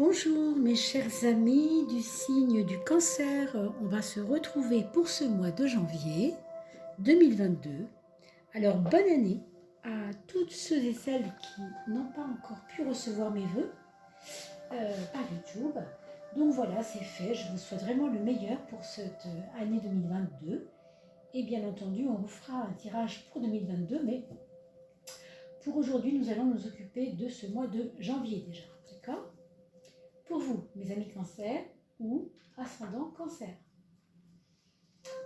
Bonjour mes chers amis du signe du cancer, on va se retrouver pour ce mois de janvier 2022. Alors bonne année à toutes ceux et celles qui n'ont pas encore pu recevoir mes vœux par YouTube. Donc voilà, c'est fait, je vous souhaite vraiment le meilleur pour cette année 2022. Et bien entendu, on vous fera un tirage pour 2022, mais pour aujourd'hui, nous allons nous occuper de ce mois de janvier déjà, d'accord ? Pour vous, mes amis cancer ou ascendant cancer.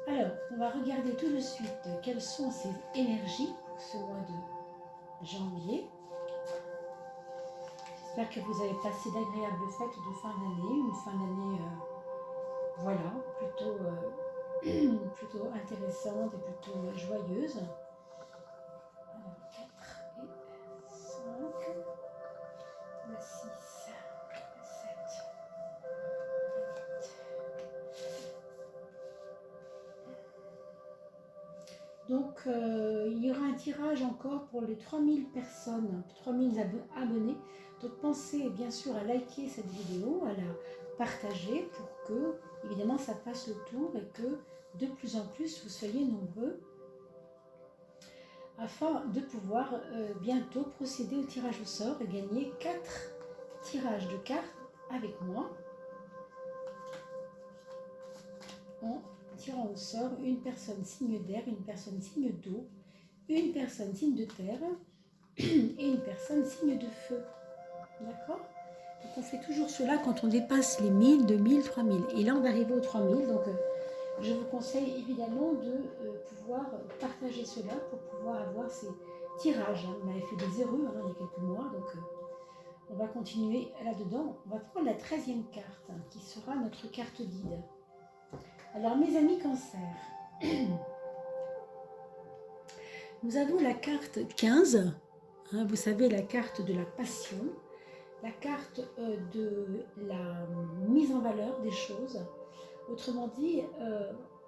Alors, on va regarder tout de suite quelles sont ces énergies pour ce mois de janvier. J'espère que vous avez passé d'agréables fêtes de fin d'année, une fin d'année, voilà, plutôt intéressante et plutôt joyeuse. Alors, 4 et 5, la 6, la 7. Donc, il y aura un tirage encore pour les 3000 personnes, 3000 abonnés. Donc, pensez bien sûr à liker cette vidéo, à la partager pour que, évidemment, ça fasse le tour et que de plus en plus, vous soyez nombreux afin de pouvoir bientôt procéder au tirage au sort et gagner 4 tirages de cartes avec moi. En tirant au sort une personne signe d'air, une personne signe d'eau, une personne signe de terre et une personne signe de feu. D'accord? Donc on fait toujours cela quand on dépasse les 1000, 2000, 3000. Et là on va arriver aux 3000. Donc je vous conseille évidemment de pouvoir partager cela pour pouvoir avoir ces tirages. On avait fait des erreurs il y a quelques mois. Donc on va continuer là-dedans. On va prendre la 13e carte qui sera notre carte guide. Alors mes amis cancer, nous avons la carte 15, vous savez la carte de la passion, la carte de la mise en valeur des choses. Autrement dit,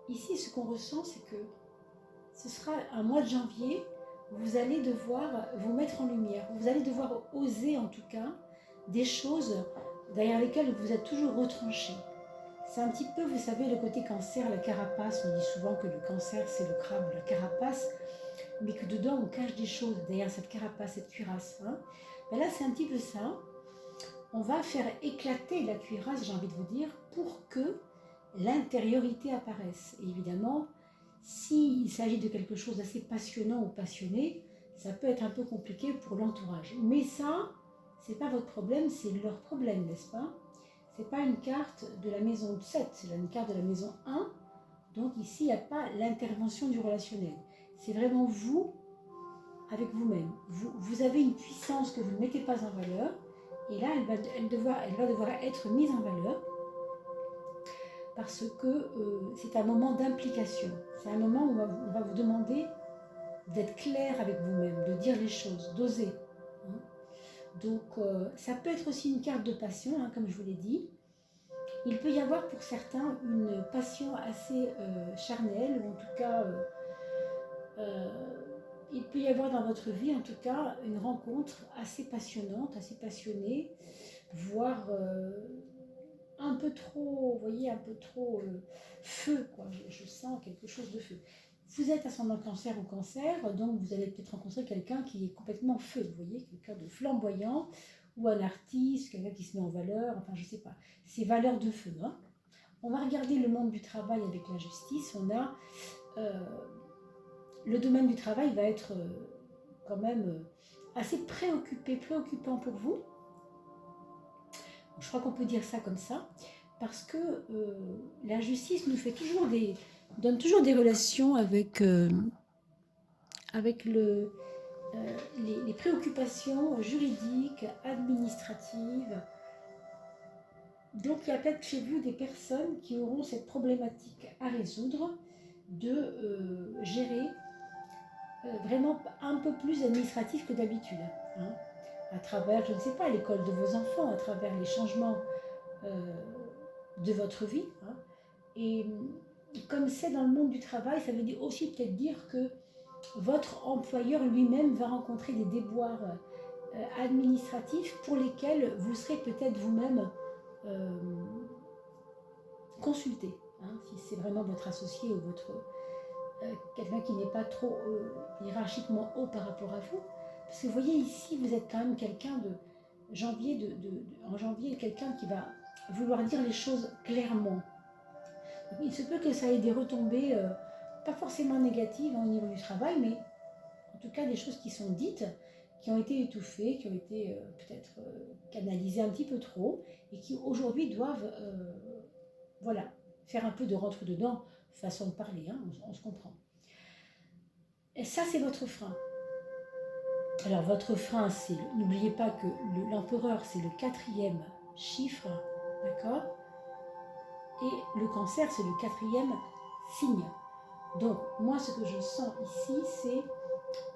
ici ce qu'on ressent c'est que ce sera un mois de janvier où vous allez devoir vous mettre en lumière, vous allez devoir oser en tout cas des choses derrière lesquelles vous êtes toujours retranché. C'est un petit peu, vous savez, le côté cancer, la carapace. On dit souvent que le cancer, c'est le crabe, la carapace, mais que dedans, on cache des choses derrière cette carapace, cette cuirasse. Ben là, c'est un petit peu ça. On va faire éclater la cuirasse, j'ai envie de vous dire, pour que l'intériorité apparaisse. Et évidemment, s'il s'agit de quelque chose d'assez passionnant ou passionné, ça peut être un peu compliqué pour l'entourage. Mais ça, c'est pas votre problème, c'est leur problème, n'est-ce pas ? C'est pas une carte de la maison 7, c'est une carte de la maison 1. Donc ici, il n'y a pas l'intervention du relationnel. C'est vraiment vous avec vous-même. Vous avez une puissance que vous ne mettez pas en valeur. Et là, elle va devoir être mise en valeur parce que c'est un moment d'implication. C'est un moment où on va vous demander d'être clair avec vous-même, de dire les choses, d'oser. Donc, ça peut être aussi une carte de passion, comme je vous l'ai dit. Il peut y avoir pour certains une passion assez charnelle, ou en tout cas, il peut y avoir dans votre vie, en tout cas, une rencontre assez passionnante, assez passionnée, voire un peu trop, vous voyez, un peu trop feu, quoi. Je sens quelque chose de feu. Vous êtes ascendant cancer ou cancer, donc vous allez peut-être rencontrer quelqu'un qui est complètement feu, vous voyez, quelqu'un de flamboyant, ou un artiste, quelqu'un qui se met en valeur, enfin je ne sais pas, ces valeurs de feu. On va regarder le monde du travail avec la justice. On a le domaine du travail va être quand même assez préoccupant pour vous. Je crois qu'on peut dire ça comme ça, parce que la justice nous fait donne toujours des relations avec les préoccupations juridiques, administratives. Donc il y a peut-être chez vous des personnes qui auront cette problématique à résoudre de gérer vraiment un peu plus administratif que d'habitude. À travers, je ne sais pas, l'école de vos enfants, à travers les changements de votre vie. Et comme c'est dans le monde du travail, ça veut aussi peut-être dire que votre employeur lui-même va rencontrer des déboires administratifs pour lesquels vous serez peut-être vous-même consulté, hein, si c'est vraiment votre associé ou votre quelqu'un qui n'est pas trop hiérarchiquement haut par rapport à vous. Parce que vous voyez ici, vous êtes quand même quelqu'un de janvier, en janvier, quelqu'un qui va vouloir dire les choses clairement. Donc, il se peut que ça ait des retombées, pas forcément négatives au niveau du travail, mais en tout cas des choses qui sont dites, qui ont été étouffées, qui ont été peut-être canalisées un petit peu trop, et qui aujourd'hui doivent voilà, faire un peu de rentre-dedans, façon de parler, hein, on se comprend. Et ça, c'est votre frein. Alors, votre frein, c'est, n'oubliez pas que l'empereur, c'est le 4e chiffre, d'accord? Et le cancer, c'est le 4e signe. Donc, moi, ce que je sens ici, c'est,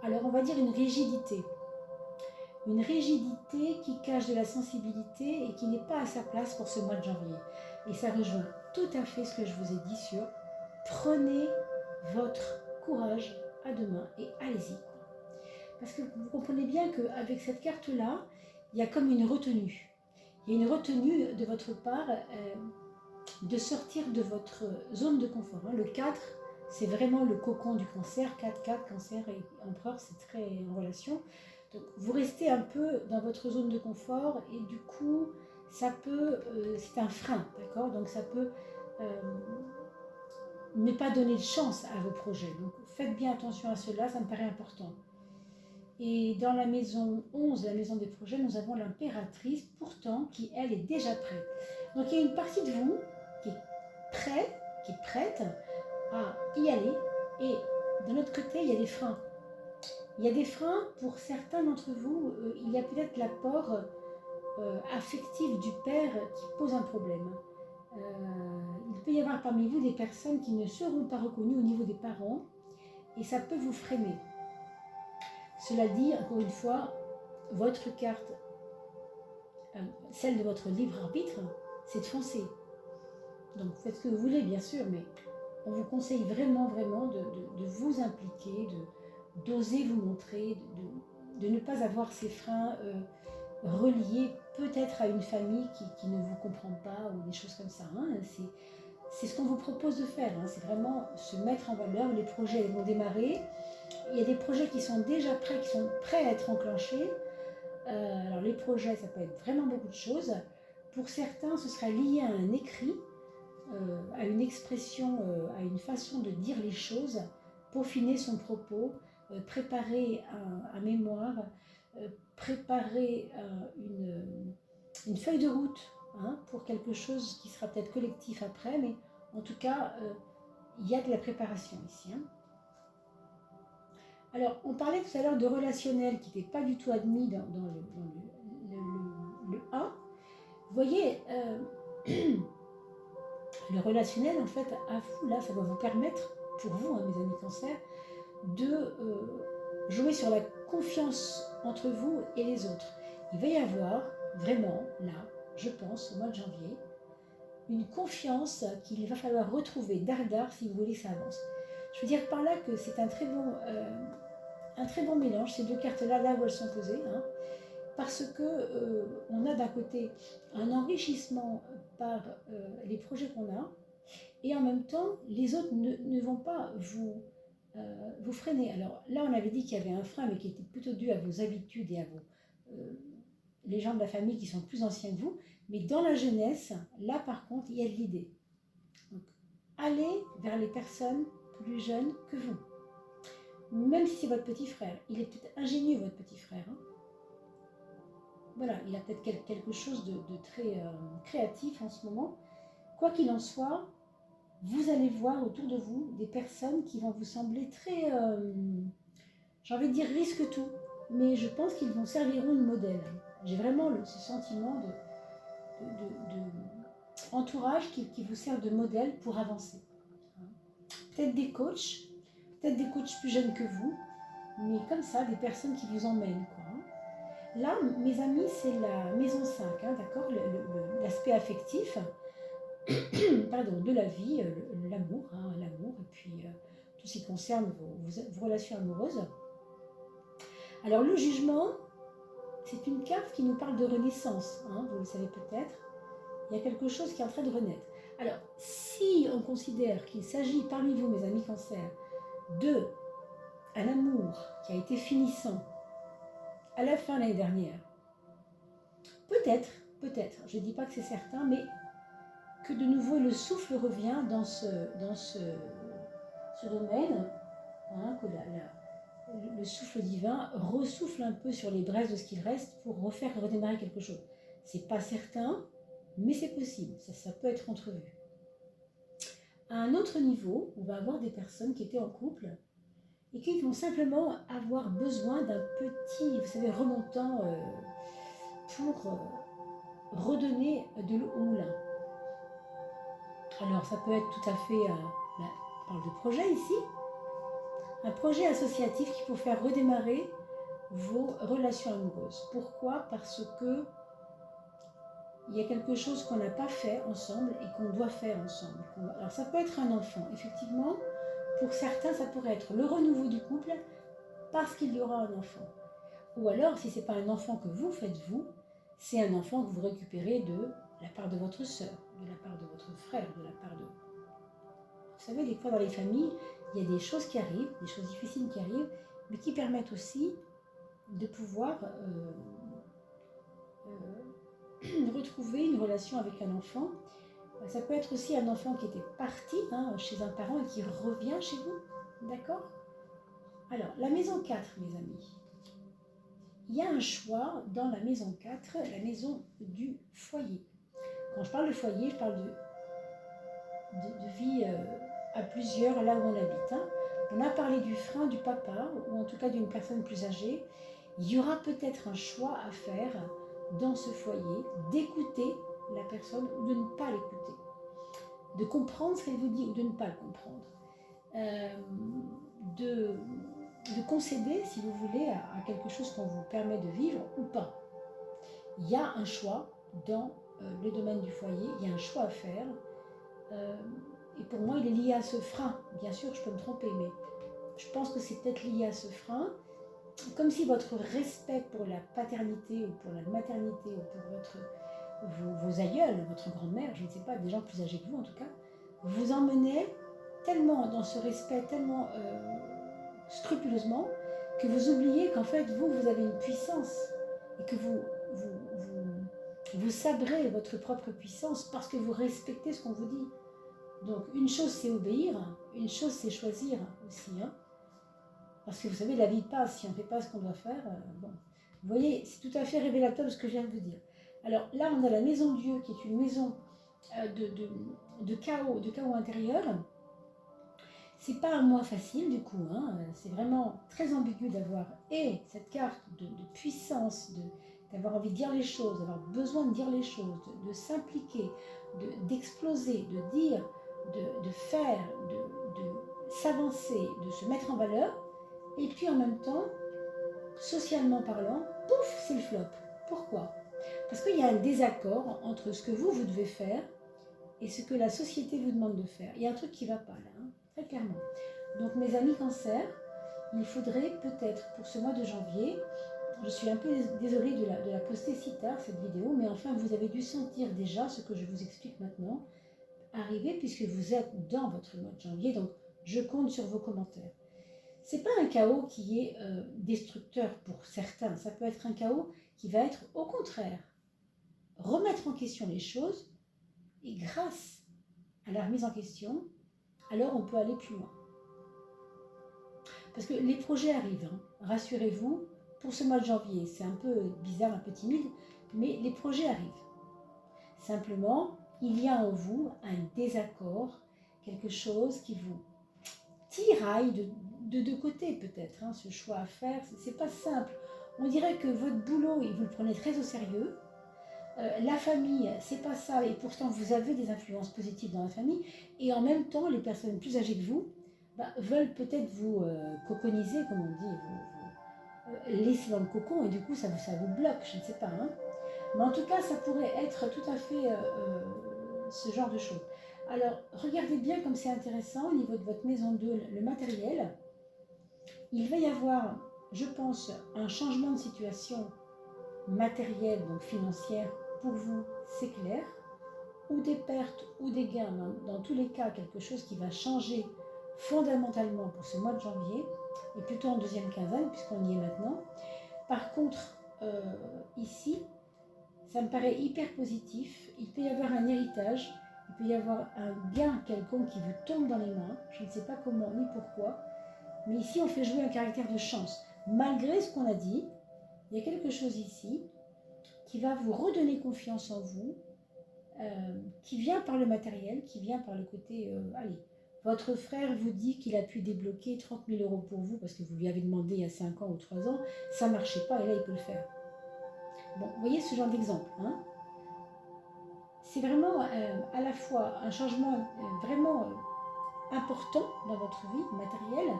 alors, on va dire une rigidité. Une rigidité qui cache de la sensibilité et qui n'est pas à sa place pour ce mois de janvier. Et ça rejoint tout à fait ce que je vous ai dit sur prenez votre courage à deux mains et allez-y. Parce que vous comprenez bien qu'avec cette carte-là, il y a comme une retenue. Il y a une retenue de votre part de sortir de votre zone de confort. Le 4, c'est vraiment le cocon du cancer. 4, cancer et empereur, c'est très en relation. Donc vous restez un peu dans votre zone de confort et du coup, ça peut, c'est un frein, d'accord? Donc ça peut ne pas donner de chance à vos projets. Donc faites bien attention à cela, ça me paraît important. Et dans la maison 11, la maison des projets, nous avons l'impératrice, pourtant, qui elle est déjà prête. Donc il y a une partie de vous qui est prête à y aller. Et de l'autre côté, il y a des freins. Il y a des freins pour certains d'entre vous. Il y a peut-être l'apport affectif du père qui pose un problème. Il peut y avoir parmi vous des personnes qui ne seront pas reconnues au niveau des parents et ça peut vous freiner. Cela dit, encore une fois, votre carte, celle de votre libre arbitre, c'est de foncer. Donc faites ce que vous voulez, bien sûr, mais on vous conseille vraiment, vraiment de vous impliquer, d'oser vous montrer, de ne pas avoir ces freins reliés peut-être à une famille qui ne vous comprend pas ou des choses comme ça. Hein. C'est ce qu'on vous propose de faire, hein. C'est vraiment se mettre en valeur. Les projets vont démarrer. Il y a des projets qui sont déjà prêts, qui sont prêts à être enclenchés. Alors les projets, ça peut être vraiment beaucoup de choses. Pour certains, ce sera lié à un écrit, à une expression, à une façon de dire les choses, peaufiner son propos, préparer un mémoire, préparer une feuille de route, hein, pour quelque chose qui sera peut-être collectif après, mais en tout cas, il y a de la préparation ici. Hein. Alors, on parlait tout à l'heure de relationnel qui n'était pas du tout admis dans le 1. Vous voyez, le relationnel, en fait, à vous, là, ça va vous permettre, pour vous, hein, mes amis cancer, de jouer sur la confiance entre vous et les autres. Il va y avoir vraiment, là, je pense, au mois de janvier, une confiance qu'il va falloir retrouver d'art si vous voulez que ça avance. Je veux dire par là que c'est un très bon mélange, ces deux cartes-là, là où elles sont posées, hein, parce que on a d'un côté un enrichissement par les projets qu'on a, et en même temps, les autres ne vont pas vous freiner. Alors là, on avait dit qu'il y avait un frein, mais qui était plutôt dû à vos habitudes et à les gens de la famille qui sont plus anciens que vous, mais dans la jeunesse, là par contre, il y a de l'idée. Donc, allez vers les personnes plus jeunes que vous. Même si c'est votre petit frère, il est peut-être ingénieux, votre petit frère. Hein. Voilà, il a peut-être quelque chose de très créatif en ce moment. Quoi qu'il en soit, vous allez voir autour de vous des personnes qui vont vous sembler très, j'ai envie de dire risque tout, mais je pense qu'ils vont serviront de modèle. J'ai vraiment ce sentiment de entourage qui vous sert de modèle pour avancer. Peut-être des coachs plus jeunes que vous, mais comme ça, des personnes qui vous emmènent, quoi. Là, mes amis, c'est la maison 5, hein, d'accord, l'aspect affectif, pardon, de la vie, l'amour, hein, l'amour, et puis tout ce qui concerne vos relations amoureuses. Alors, le jugement, c'est une carte qui nous parle de renaissance, hein, vous le savez peut-être. Il y a quelque chose qui est en train de renaître. Alors, si on considère qu'il s'agit parmi vous, mes amis Cancer, un amour qui a été finissant à la fin de l'année dernière, peut-être, je ne dis pas que c'est certain, mais que de nouveau le souffle revient dans ce domaine, hein, que le souffle divin ressouffle un peu sur les braises de ce qu'il reste pour refaire redémarrer quelque chose. C'est pas certain, mais c'est possible, ça peut être entrevu. À un autre niveau, on va avoir des personnes qui étaient en couple et qui vont simplement avoir besoin d'un petit, vous savez, remontant pour redonner de l'eau au moulin. Alors ça peut être tout à fait, on parle de projet ici, un projet associatif qui peut faire redémarrer vos relations amoureuses. Pourquoi? Parce que il y a quelque chose qu'on n'a pas fait ensemble et qu'on doit faire ensemble. Alors ça peut être un enfant, effectivement, pour certains ça pourrait être le renouveau du couple parce qu'il y aura un enfant. Ou alors, si ce n'est pas un enfant que vous faites vous, c'est un enfant que vous récupérez de la part de votre sœur, de la part de votre frère, de la part de... Vous savez, des fois dans les familles, il y a des choses qui arrivent, des choses difficiles qui arrivent, mais qui permettent aussi de pouvoir retrouver une relation avec un enfant. Ça peut être aussi un enfant qui était parti chez un parent et qui revient chez vous, d'accord? Alors, la maison 4, mes amis. Il y a un choix dans la maison 4, la maison du foyer. Quand je parle de foyer, je parle de vie à plusieurs, là où on habite. On a parlé du frein du papa, ou en tout cas d'une personne plus âgée. Il y aura peut-être un choix à faire dans ce foyer, d'écouter la personne ou de ne pas l'écouter, de comprendre ce qu'elle vous dit ou de ne pas le comprendre, de concéder, si vous voulez, à quelque chose qu'on vous permet de vivre ou pas. Il y a un choix dans le domaine du foyer, il y a un choix à faire, et pour moi il est lié à ce frein. Bien sûr, je peux me tromper, mais je pense que c'est peut-être lié à ce frein, comme si votre respect pour la paternité ou pour la maternité ou pour vos aïeuls, votre grand-mère, je ne sais pas, des gens plus âgés que vous en tout cas, vous emmenez tellement dans ce respect, tellement scrupuleusement, que vous oubliez qu'en fait vous avez une puissance et que vous sabrez votre propre puissance parce que vous respectez ce qu'on vous dit. Donc une chose c'est obéir, une chose c'est choisir aussi, parce que vous savez, la vie passe, si on ne fait pas ce qu'on doit faire, bon. Vous voyez, c'est tout à fait révélateur de ce que je viens de vous dire. Alors là, on a la maison Dieu, qui est une maison de chaos intérieur. C'est pas un mois facile, du coup, c'est vraiment très ambigu d'avoir cette carte de puissance, d'avoir envie de dire les choses, d'avoir besoin de dire les choses, de s'impliquer, d'exploser, de dire, de faire, de s'avancer, de se mettre en valeur. Et puis en même temps, socialement parlant, pouf, c'est le flop. Pourquoi? Parce qu'il y a un désaccord entre ce que vous devez faire et ce que la société vous demande de faire. Il y a un truc qui ne va pas là, très clairement. Donc mes amis Cancer, il faudrait peut-être pour ce mois de janvier, je suis un peu désolée de la poster si tard cette vidéo, mais enfin vous avez dû sentir déjà ce que je vous explique maintenant arriver puisque vous êtes dans votre mois de janvier, donc je compte sur vos commentaires. C'est pas un chaos qui est destructeur pour certains, ça peut être un chaos qui va être au contraire, remettre en question les choses et grâce à la remise en question, alors on peut aller plus loin. Parce que les projets arrivent, rassurez-vous, pour ce mois de janvier, c'est un peu bizarre, un peu timide, mais les projets arrivent. Simplement, il y a en vous un désaccord, quelque chose qui vous tiraille de deux côtés peut-être, ce choix à faire, c'est pas simple. On dirait que votre boulot, vous le prenez très au sérieux. La famille, c'est pas ça, et pourtant vous avez des influences positives dans la famille, et en même temps, les personnes plus âgées que vous veulent peut-être vous coconiser, comme on dit, vous laisser dans le cocon, et du coup ça vous bloque, je ne sais pas. Mais en tout cas, ça pourrait être tout à fait ce genre de choses. Alors, regardez bien comme c'est intéressant au niveau de votre maison 2, le matériel. Il va y avoir, je pense, un changement de situation matérielles, donc financières, pour vous, c'est clair, ou des pertes ou des gains, dans tous les cas, quelque chose qui va changer fondamentalement pour ce mois de janvier, et plutôt en deuxième quinzaine, puisqu'on y est maintenant. Par contre, ici, ça me paraît hyper positif. Il peut y avoir un héritage, il peut y avoir un gain quelconque qui vous tombe dans les mains. Je ne sais pas comment ni pourquoi, mais ici, on fait jouer un caractère de chance. Malgré ce qu'on a dit, il y a quelque chose ici qui va vous redonner confiance en vous, qui vient par le matériel, qui vient par le côté, allez, votre frère vous dit qu'il a pu débloquer 30 000 € pour vous parce que vous lui avez demandé il y a 5 ans ou 3 ans, ça ne marchait pas et là il peut le faire. Bon, vous voyez ce genre d'exemple, hein? C'est vraiment à la fois un changement vraiment important dans votre vie matérielle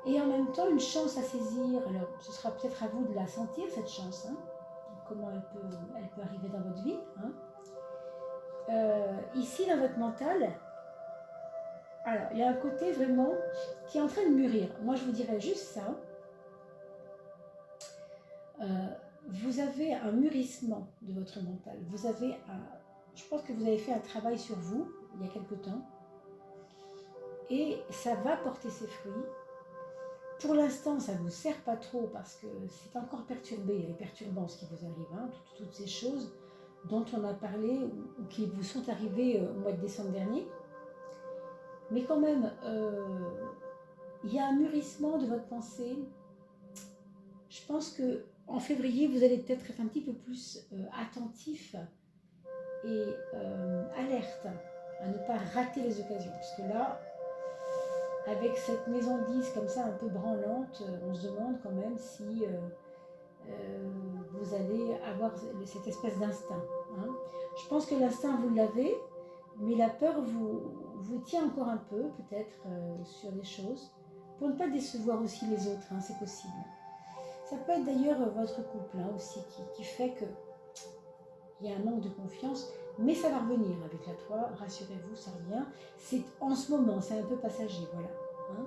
et en même temps une chance à saisir. Alors ce sera peut-être à vous de la sentir cette chance, hein? Comment elle peut arriver dans votre vie, hein? Ici dans votre mental, alors il y a un côté vraiment qui est en train de mûrir. Moi je vous dirais juste ça. Vous avez un mûrissement de votre mental. Je pense que vous avez fait un travail sur vous il y a quelque temps et ça va porter ses fruits. Pour l'instant, ça ne vous sert pas trop parce que c'est encore perturbé et perturbant ce qui vous arrive, hein, toutes ces choses dont on a parlé ou qui vous sont arrivées au mois de décembre dernier. Mais quand même, il y a un mûrissement de votre pensée. Je pense que en février, vous allez peut-être être un petit peu plus attentif et alerte à ne pas rater les occasions. Parce que là, avec cette maison 10 comme ça, un peu branlante, on se demande quand même si vous allez avoir cette espèce d'instinct, hein. Je pense que l'instinct, vous l'avez, mais la peur vous tient encore un peu, peut-être, sur des choses, pour ne pas décevoir aussi les autres, hein, c'est possible. Ça peut être d'ailleurs votre couple, hein, aussi qui fait qu'il y a un manque de confiance, mais ça va revenir avec la 3, rassurez-vous, ça revient. C'est en ce moment, c'est un peu passager, voilà, hein.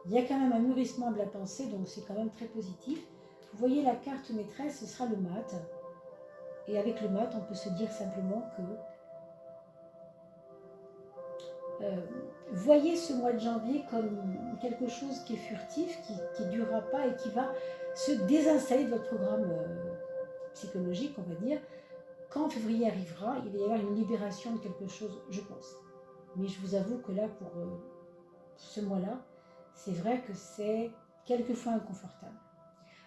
Il y a quand même un mûrissement de la pensée, donc c'est quand même très positif. Vous voyez la carte maîtresse, ce sera le mat. Et avec le mat, on peut se dire simplement que voyez ce mois de janvier comme quelque chose qui est furtif, qui ne durera pas et qui va se désinstaller de votre programme psychologique, on va dire. Quand février arrivera, il va y avoir une libération de quelque chose, je pense. Mais je vous avoue que là, pour ce mois-là, c'est vrai que c'est quelquefois inconfortable.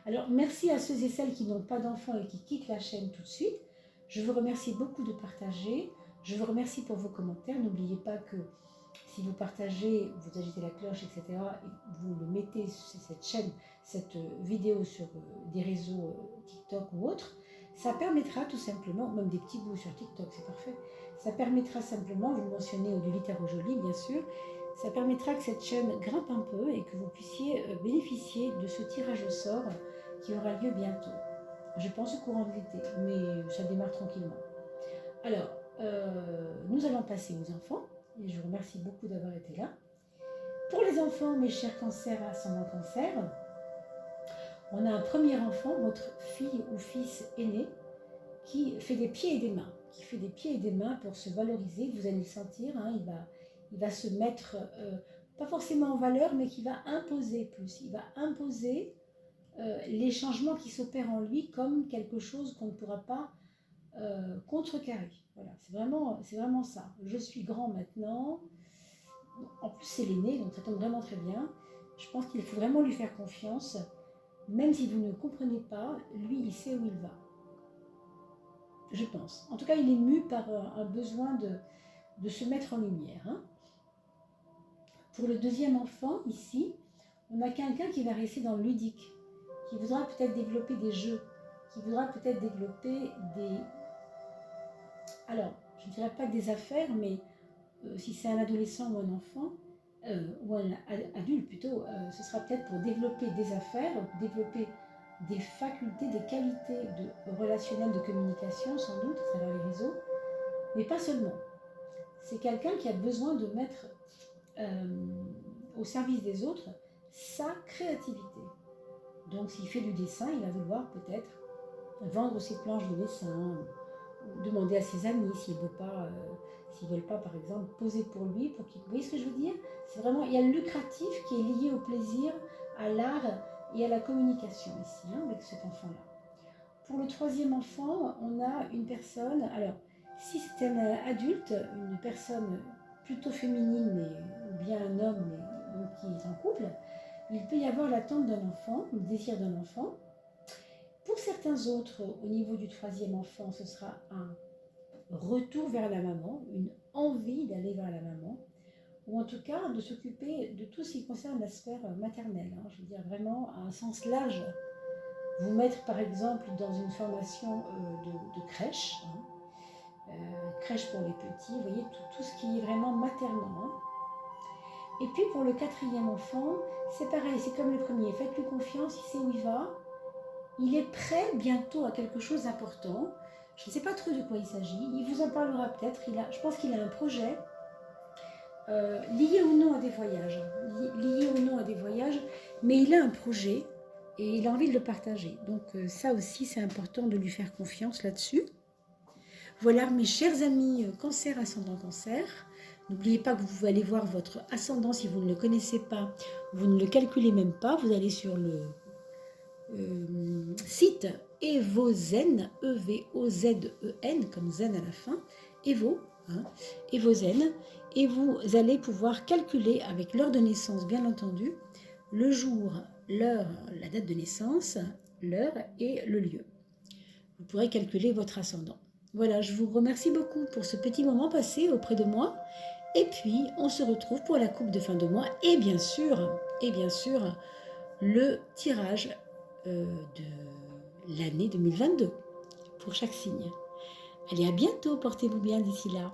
Alors, merci à ceux et celles qui n'ont pas d'enfants et qui quittent la chaîne tout de suite. Je vous remercie beaucoup de partager. Je vous remercie pour vos commentaires. N'oubliez pas que si vous partagez, vous agitez la cloche, etc., et vous le mettez sur cette chaîne, cette vidéo sur des réseaux TikTok ou autres, ça permettra tout simplement, même des petits bouts sur TikTok, c'est parfait, ça permettra simplement, vous mentionnez Odile Tarot-Jolie, bien sûr, ça permettra que cette chaîne grimpe un peu et que vous puissiez bénéficier de ce tirage au sort qui aura lieu bientôt. Je pense au courant de l'été, mais ça démarre tranquillement. Alors, nous allons passer aux enfants, et je vous remercie beaucoup d'avoir été là. Pour les enfants, mes chers cancers ascendant cancer, on a un premier enfant, votre fille ou fils aîné, qui fait des pieds et des mains, pour se valoriser. Vous allez le sentir, hein, il va se mettre, pas forcément en valeur, mais qui va imposer plus. Il va imposer les changements qui s'opèrent en lui comme quelque chose qu'on ne pourra pas contrecarrer. Voilà, c'est vraiment ça. Je suis grand maintenant. En plus, c'est l'aîné, donc ça tombe vraiment très bien. Je pense qu'il faut vraiment lui faire confiance. Même si vous ne comprenez pas, lui, il sait où il va. Je pense. En tout cas, il est mu par un besoin de se mettre en lumière, hein. Pour le deuxième enfant, ici, on a quelqu'un qui va rester dans le ludique, qui voudra peut-être développer des jeux, qui voudra peut-être développer des... Alors, je ne dirais pas des affaires, mais si c'est un adolescent ou un enfant, ou un adulte plutôt, ce sera peut-être pour développer des affaires, développer des facultés, des qualités relationnelles de communication, sans doute, à travers les réseaux, mais pas seulement. C'est quelqu'un qui a besoin de mettre au service des autres sa créativité. Donc s'il fait du dessin, il va vouloir peut-être vendre ses planches de dessin, demander à ses amis s'ils veulent pas, par exemple, poser pour lui, vous voyez ce que je veux dire? C'est vraiment, il y a le lucratif qui est lié au plaisir, à l'art et à la communication ici, hein, avec cet enfant-là. Pour le troisième enfant, on a une personne, alors, si c'est un adulte, une personne plutôt féminine, ou bien un homme mais, qui est en couple, il peut y avoir l'attente d'un enfant, le désir d'un enfant. Pour certains autres, au niveau du troisième enfant, ce sera un retour vers la maman, une envie d'aller vers la maman, ou en tout cas de s'occuper de tout ce qui concerne la sphère maternelle, hein, je veux dire vraiment à un sens large. Vous mettre par exemple dans une formation de crèche, hein, crèche pour les petits, vous voyez, tout ce qui est vraiment maternant. Hein. Et puis pour le quatrième enfant, c'est pareil, c'est comme le premier, faites-lui confiance, il sait où il va, il est prêt bientôt à quelque chose d'important. Je ne sais pas trop de quoi il s'agit, il vous en parlera peut-être, je pense qu'il a un projet lié ou non à des voyages, mais il a un projet et il a envie de le partager. Donc ça aussi, c'est important de lui faire confiance là-dessus. Voilà mes chers amis, cancer, ascendant cancer. N'oubliez pas que vous pouvez aller voir votre ascendant si vous ne le connaissez pas, vous ne le calculez même pas, vous allez sur le site Evozen, E-V-O-Z-E-N, comme zen à la fin, Evo, hein, Evozen, et vous allez pouvoir calculer avec l'heure de naissance, bien entendu, le jour, l'heure, la date de naissance, l'heure et le lieu. Vous pourrez calculer votre ascendant. Voilà, je vous remercie beaucoup pour ce petit moment passé auprès de moi. Et puis, on se retrouve pour la coupe de fin de mois et bien sûr, le tirage de l'année 2022 pour chaque signe. Allez, à bientôt, portez-vous bien d'ici là.